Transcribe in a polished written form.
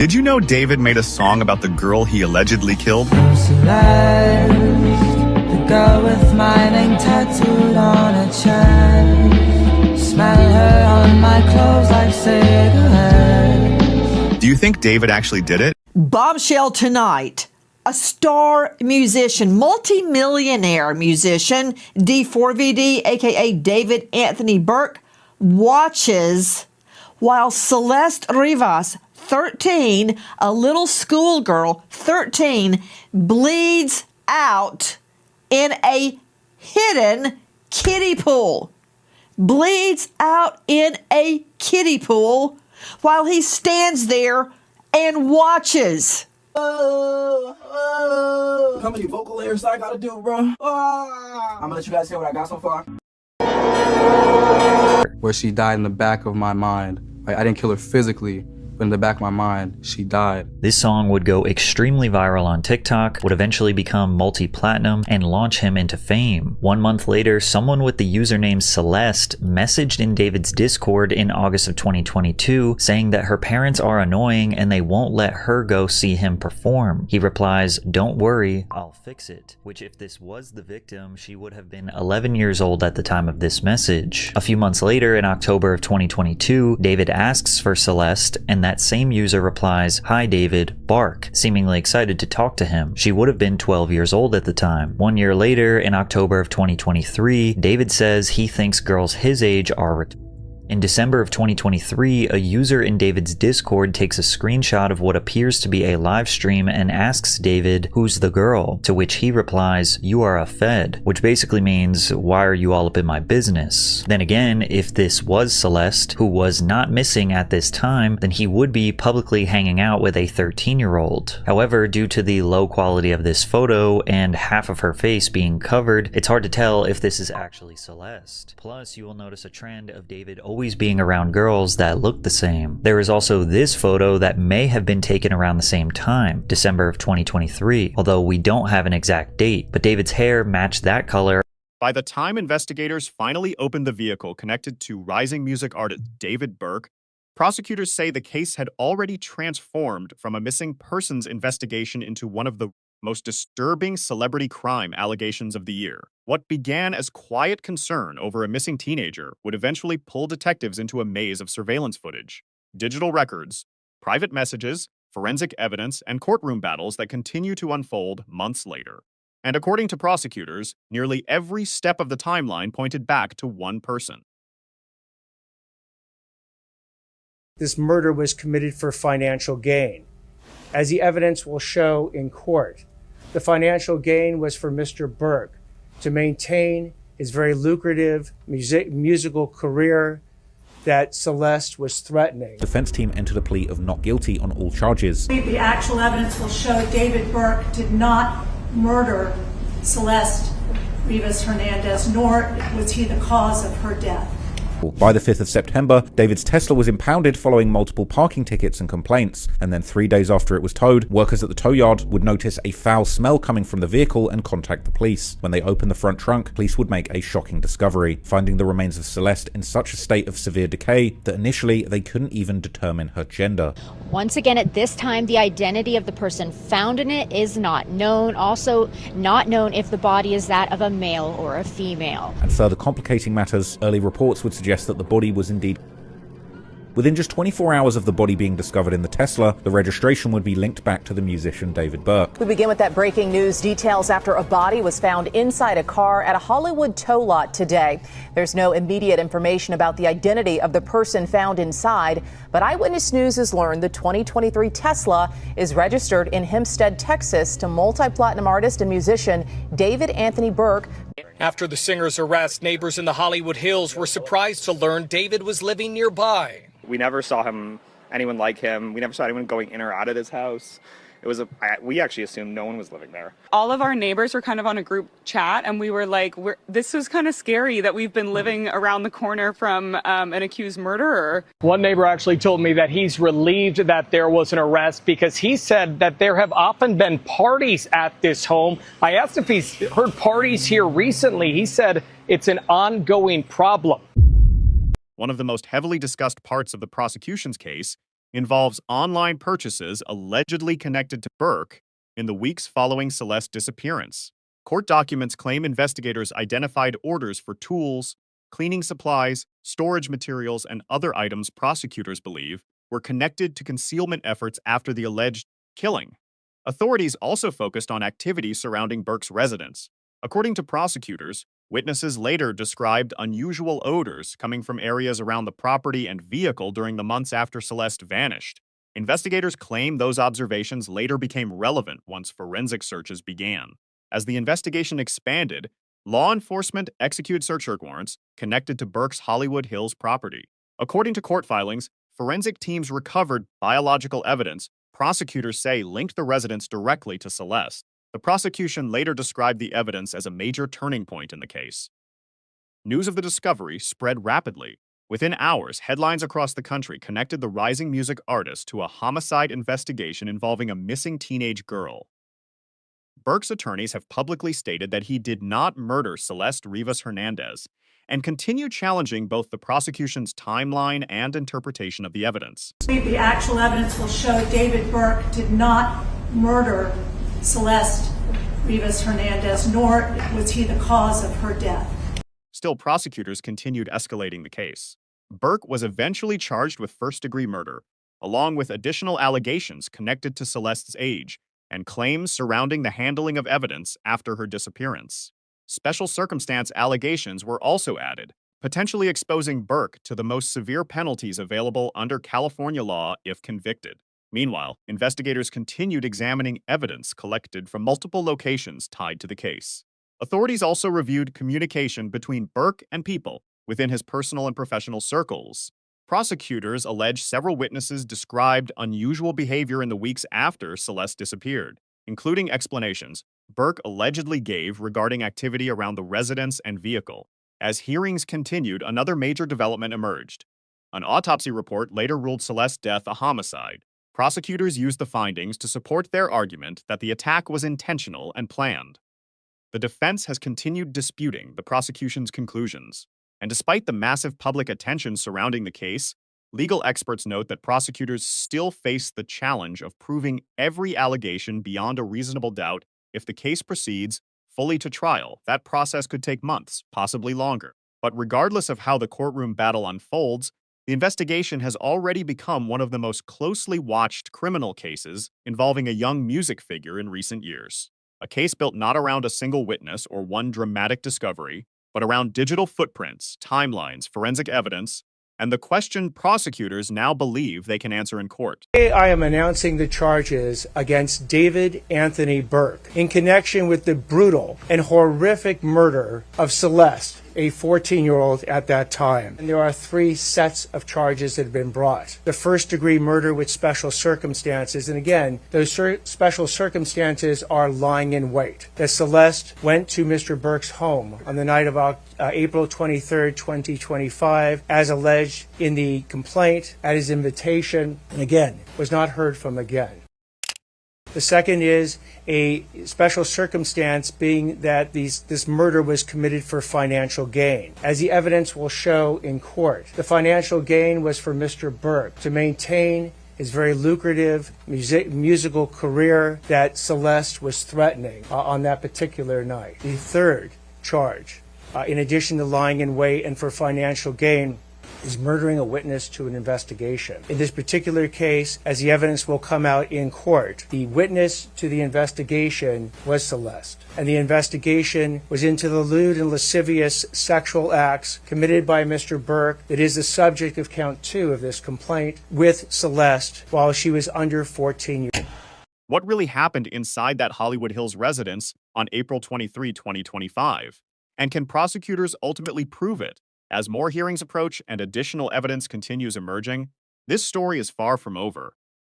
Did you know David made a song about the girl he allegedly killed? Celeste, the girl with my name tattooed on her chest. Smell her on my clothes like cigarettes. Do you think David actually did it? Bombshell tonight. A star musician, multi-millionaire musician, D4VD, aka David Anthony Burke, watches while Celeste Rivas, 13, a little schoolgirl, 13, bleeds out in a hidden kiddie pool. Bleeds out in a kiddie pool while he stands there and watches. How many vocal layers I gotta do, bro? I'm gonna let you guys hear what I got so far. Where she died in the back of my mind. Like, I didn't kill her physically, but in the back of my mind, she died. This song would go extremely viral on TikTok, would eventually become multi-platinum, and launch him into fame. 1 month later, someone with the username Celeste messaged in David's Discord in August of 2022 saying that her parents are annoying and they won't let her go see him perform. He replies, "Don't worry, I'll fix it," which, if this was the victim, she would have been 11 years old at the time of this message. A few months later, in October of 2022, David asks for Celeste, and that same user replies, "Hi David, bark," seemingly excited to talk to him. She would have been 12 years old at the time. 1 year later, in October of 2023, David says he thinks girls his age are In December of 2023, a user in David's Discord takes a screenshot of what appears to be a live stream and asks David, "Who's the girl?" To which he replies, "You are a Fed," which basically means, "Why are you all up in my business?" Then again, if this was Celeste, who was not missing at this time, then he would be publicly hanging out with a 13-year-old. However, due to the low quality of this photo and half of her face being covered, it's hard to tell if this is actually Celeste. Plus, you will notice a trend of David always being around girls that look the same. There is also this photo that may have been taken around the same time, December of 2023, although we don't have an exact date, but David's hair matched that color. By the time investigators finally opened the vehicle connected to rising music artist David Burke, prosecutors say the case had already transformed from a missing persons investigation into one of the most disturbing celebrity crime allegations of the year. What began as quiet concern over a missing teenager would eventually pull detectives into a maze of surveillance footage, digital records, private messages, forensic evidence, and courtroom battles that continue to unfold months later. And according to prosecutors, nearly every step of the timeline pointed back to one person. This murder was committed for financial gain. As the evidence will show in court, the financial gain was for Mr. Burke to maintain his very lucrative musical career that Celeste was threatening. The defense team entered a plea of not guilty on all charges. The actual evidence will show David Burke did not murder Celeste Rivas Hernandez, nor was he the cause of her death. By the 5th of September, David's Tesla was impounded following multiple parking tickets and complaints, and then 3 days after it was towed, workers at the tow yard would notice a foul smell coming from the vehicle and contact the police. When they opened the front trunk, police would make a shocking discovery, finding the remains of Celeste in such a state of severe decay that initially they couldn't even determine her gender. Once again, at this time, the identity of the person found in it is not known. Also, not known if the body is that of a male or a female. And further complicating matters, early reports would suggest that the body was indeed. Within just 24 hours of the body being discovered in the Tesla, the registration would be linked back to the musician David Burke. We begin with that breaking news. Details after a body was found inside a car at a Hollywood tow lot today. There's no immediate information about the identity of the person found inside, but Eyewitness News has learned the 2023 Tesla is registered in Hempstead, Texas to multi-platinum artist and musician David Anthony Burke. After the singer's arrest, neighbors in the Hollywood Hills were surprised to learn David was living nearby. We never saw anyone like him. We never saw anyone going in or out of his house. We actually assumed no one was living there. All of our neighbors were kind of on a group chat, and we were like, this was kind of scary that we've been living around the corner from an accused murderer. One neighbor actually told me that he's relieved that there was an arrest because he said that there have often been parties at this home. I asked if he's heard parties here recently. He said it's an ongoing problem. One of the most heavily discussed parts of the prosecution's case involves online purchases allegedly connected to Burke in the weeks following Celeste's disappearance. Court documents claim investigators identified orders for tools, cleaning supplies, storage materials, and other items prosecutors believe were connected to concealment efforts after the alleged killing. Authorities also focused on activities surrounding Burke's residence. According to prosecutors, witnesses later described unusual odors coming from areas around the property and vehicle during the months after Celeste vanished. Investigators claim those observations later became relevant once forensic searches began. As the investigation expanded, law enforcement executed search warrants connected to Burke's Hollywood Hills property. According to court filings, forensic teams recovered biological evidence prosecutors say linked the residence directly to Celeste. The prosecution later described the evidence as a major turning point in the case. News of the discovery spread rapidly. Within hours, headlines across the country connected the rising music artist to a homicide investigation involving a missing teenage girl. Burke's attorneys have publicly stated that he did not murder Celeste Rivas Hernandez and continue challenging both the prosecution's timeline and interpretation of the evidence. The actual evidence will show David Burke did not murder Celeste Rivas Hernandez, nor was he the cause of her death. Still, prosecutors continued escalating the case. Burke was eventually charged with first-degree murder, along with additional allegations connected to Celeste's age and claims surrounding the handling of evidence after her disappearance. Special circumstance allegations were also added, potentially exposing Burke to the most severe penalties available under California law if convicted. Meanwhile, investigators continued examining evidence collected from multiple locations tied to the case. Authorities also reviewed communication between Burke and people within his personal and professional circles. Prosecutors allege several witnesses described unusual behavior in the weeks after Celeste disappeared, including explanations Burke allegedly gave regarding activity around the residence and vehicle. As hearings continued, another major development emerged. An autopsy report later ruled Celeste's death a homicide. Prosecutors used the findings to support their argument that the attack was intentional and planned. The defense has continued disputing the prosecution's conclusions, and despite the massive public attention surrounding the case, legal experts note that prosecutors still face the challenge of proving every allegation beyond a reasonable doubt. If the case proceeds fully to trial, that process could take months, possibly longer. But regardless of how the courtroom battle unfolds, the investigation has already become one of the most closely watched criminal cases involving a young music figure in recent years. A case built not around a single witness or one dramatic discovery, but around digital footprints, timelines, forensic evidence, and the question prosecutors now believe they can answer in court. Today I am announcing the charges against David Anthony Burke in connection with the brutal and horrific murder of Celeste, a 14-year-old at that time. And there are 3 sets of charges that have been brought. The first-degree murder with special circumstances, and again, those special circumstances are lying in wait. That Celeste went to Mr. Burke's home on the night of April 23, 2025, as alleged in the complaint, at his invitation, and again, was not heard from again. The second is a special circumstance being that this murder was committed for financial gain. As the evidence will show in court, the financial gain was for Mr. Burke to maintain his very lucrative musical career that Celeste was threatening on that particular night. The third charge, in addition to lying in wait and for financial gain, is murdering a witness to an investigation. In this particular case, as the evidence will come out in court, the witness to the investigation was Celeste. And the investigation was into the lewd and lascivious sexual acts committed by Mr. Burke that is the subject of count 2 of this complaint with Celeste while she was under 14 years. What really happened inside that Hollywood Hills residence on April 23, 2025? And can prosecutors ultimately prove it? As more hearings approach and additional evidence continues emerging, this story is far from over.